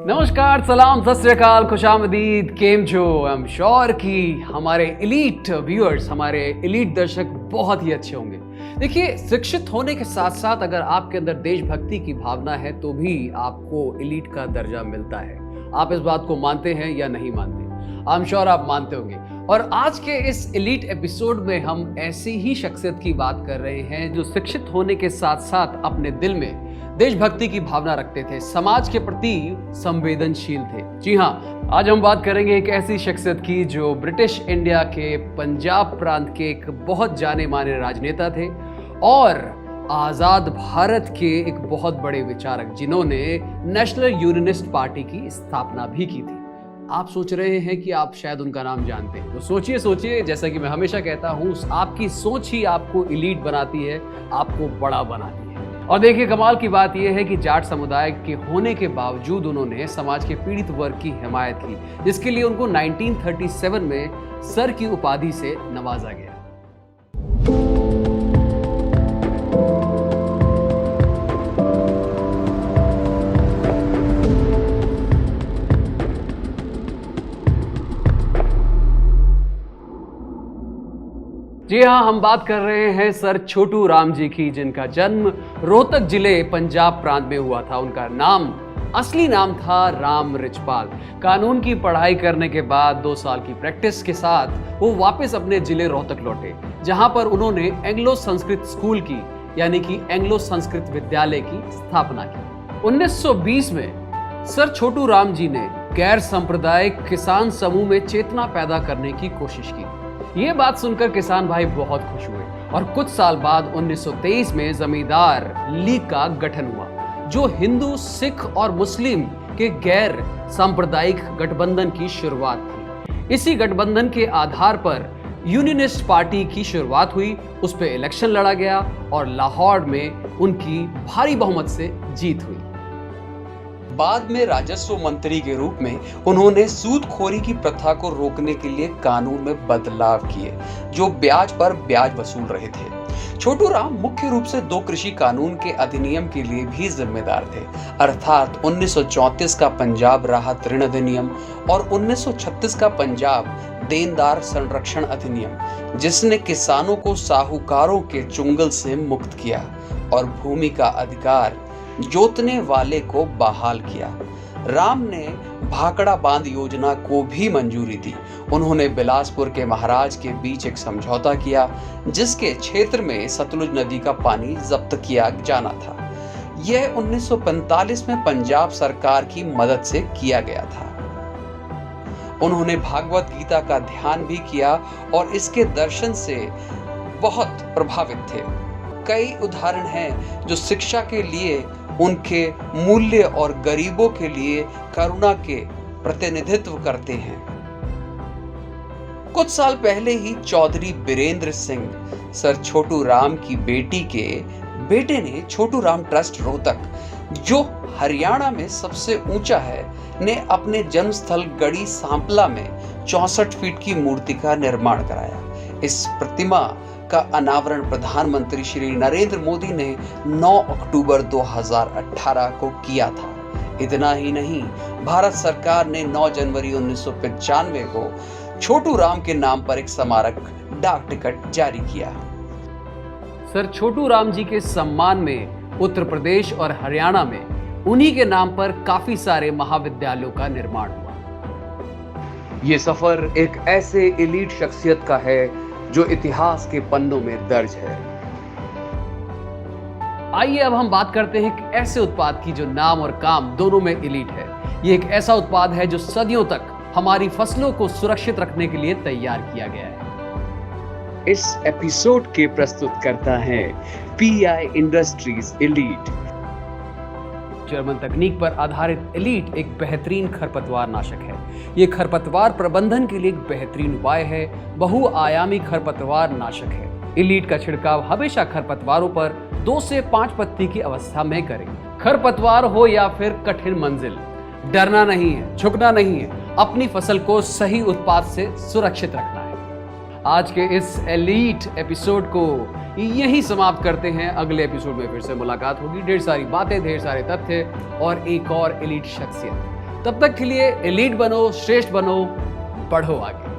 नमस्कार, सलाम, सत श्री अकाल, खुशामदीद, केम छो। आई एम श्योर कि हमारे एलीट व्यूअर्स, हमारे एलीट दर्शक बहुत ही अच्छे होंगे। देखिए, शिक्षित होने के साथ साथ अगर आपके अंदर देशभक्ति की भावना है तो भी आपको एलीट का दर्जा मिलता है। आप इस बात को मानते हैं या नहीं मानते? आई एम श्योर आप मानते होंगे। और आज के इस एलीट एपिसोड में हम ऐसी ही शख्सियत की बात कर रहे हैं जो शिक्षित होने के साथ साथ अपने दिल में देशभक्ति की भावना रखते थे, समाज के प्रति संवेदनशील थे। जी हाँ, आज हम बात करेंगे एक ऐसी शख्सियत की जो ब्रिटिश इंडिया के पंजाब प्रांत के एक बहुत जाने माने राजनेता थे और आजाद भारत के एक बहुत बड़े विचारक, जिन्होंने नेशनल यूनियनिस्ट पार्टी की स्थापना भी की थी। आप सोच रहे हैं कि आप शायद उनका नाम जानते हैं, तो सोचिए, जैसा कि मैं हमेशा कहता हूं, आपकी सोच ही आपको एलीट बनाती है, आपको बड़ा बनाती है। और देखिए, कमाल की बात यह है कि जाट समुदाय के होने के बावजूद उन्होंने समाज के पीड़ित वर्ग की हिमायत की, जिसके लिए उनको 1937 में सर की उपाधि से नवाजा गया। जी हाँ, हम बात कर रहे हैं सर छोटू राम जी की, जिनका जन्म रोहतक जिले पंजाब प्रांत में हुआ था। उनका असली नाम था राम रिचपाल। कानून की पढ़ाई करने के बाद 2 साल की प्रैक्टिस के साथ वो वापस अपने जिले रोहतक लौटे, जहां पर उन्होंने एंग्लो संस्कृत स्कूल की, यानी कि एंग्लो संस्कृत विद्यालय की स्थापना की। 1920 में सर छोटू राम जी ने गैर सांप्रदायिक किसान समूह में चेतना पैदा करने की कोशिश की। ये बात सुनकर किसान भाई बहुत खुश हुए और कुछ साल बाद 1923 में जमींदार लीग का गठन हुआ, जो हिंदू, सिख और मुस्लिम के गैर सांप्रदायिक गठबंधन की शुरुआत थी। इसी गठबंधन के आधार पर यूनियनिस्ट पार्टी की शुरुआत हुई, उस पर इलेक्शन लड़ा गया और लाहौर में उनकी भारी बहुमत से जीत हुई। बाद में राजस्व मंत्री के रूप में उन्होंने सूदखोरी की प्रथा को रोकने के लिए कानून में बदलाव किए, जो ब्याज पर ब्याज वसूल रहे थे। छोटू राम मुख्य रूप से 2 कृषि कानून के अधिनियम के लिए भी जिम्मेदार थे, अर्थात 1934 का पंजाब राहत ऋण अधिनियम और 1936 का पंजाब देनदार संरक्षण अधिनियम, जिसने किसानों को साहूकारों के चुंगल से मुक्त किया और भूमि का अधिकार जोतने वाले को बहाल किया। राम ने भाखड़ा बांध योजना को भी मंजूरी दी। उन्होंने बिलासपुर के महाराज के बीच एक समझौता किया, जिसके क्षेत्र में सतलुज नदी का पानी जब्त किया जाना था। यह 1945 में पंजाब सरकार की मदद से किया गया था। उन्होंने भागवत गीता का ध्यान भी किया और इसके दर्शन से बहुत प्रभावित थे। कई उदाहरण हैं जो शिक्षा के लिए उनके मूल्य और गरीबों के लिए करुणा के प्रतिनिधित्व करते हैं। कुछ साल पहले ही चौधरी बीरेंद्र सिंह, सर छोटू राम की बेटी के बेटे ने छोटू राम ट्रस्ट रोहतक, जो हरियाणा में सबसे ऊंचा है, ने अपने जन्मस्थल गढ़ी सांपला में 64 फीट की मूर्ति का निर्माण कराया। इस प्रतिमा का अनावरण प्रधानमंत्री श्री नरेंद्र मोदी ने 9 अक्टूबर 2018 को किया था। इतना ही नहीं, भारत सरकार ने 9 जनवरी 1995 को छोटू राम के नाम पर एक स्मारक डाक टिकट जारी किया। सर छोटू राम जी के सम्मान में उत्तर प्रदेश और हरियाणा में उन्हीं के नाम पर काफी सारे महाविद्यालयों का निर्माण हुआ। ये सफर एक ऐसे एलीट शख्सियत का है जो इतिहास के पन्नों में दर्ज है। आइए अब हम बात करते हैं एक ऐसे उत्पाद की जो नाम और काम दोनों में एलीट है। ये एक ऐसा उत्पाद है जो सदियों तक हमारी फसलों को सुरक्षित रखने के लिए तैयार किया गया है। इस एपिसोड के प्रस्तुतकर्ता हैं पीआई इंडस्ट्रीज एलीट। जर्मन तकनीक पर आधारित एलीट एक बेहतरीन खरपतवार नाशक है। ये खरपतवार प्रबंधन के लिए एक बेहतरीन उपाय है, बहुआयामी खरपतवार नाशक है। एलीट का छिड़काव हमेशा खरपतवारों पर 2 से 5 पत्ती की अवस्था में करें। खरपतवार हो या फिर कठिन मंजिल, डरना नहीं है, झुकना नहीं है, अपनी फसल को सही उत्पाद से सुरक्षित रखना है। आज के इस एलीट एपिसोड को यही समाप्त करते हैं। अगले एपिसोड में फिर से मुलाकात होगी। ढेर सारी बातें, ढेर सारे तथ्य और एक और एलीट शख्सियत। तब तक के लिए एलीट बनो, श्रेष्ठ बनो, बढ़ो आगे।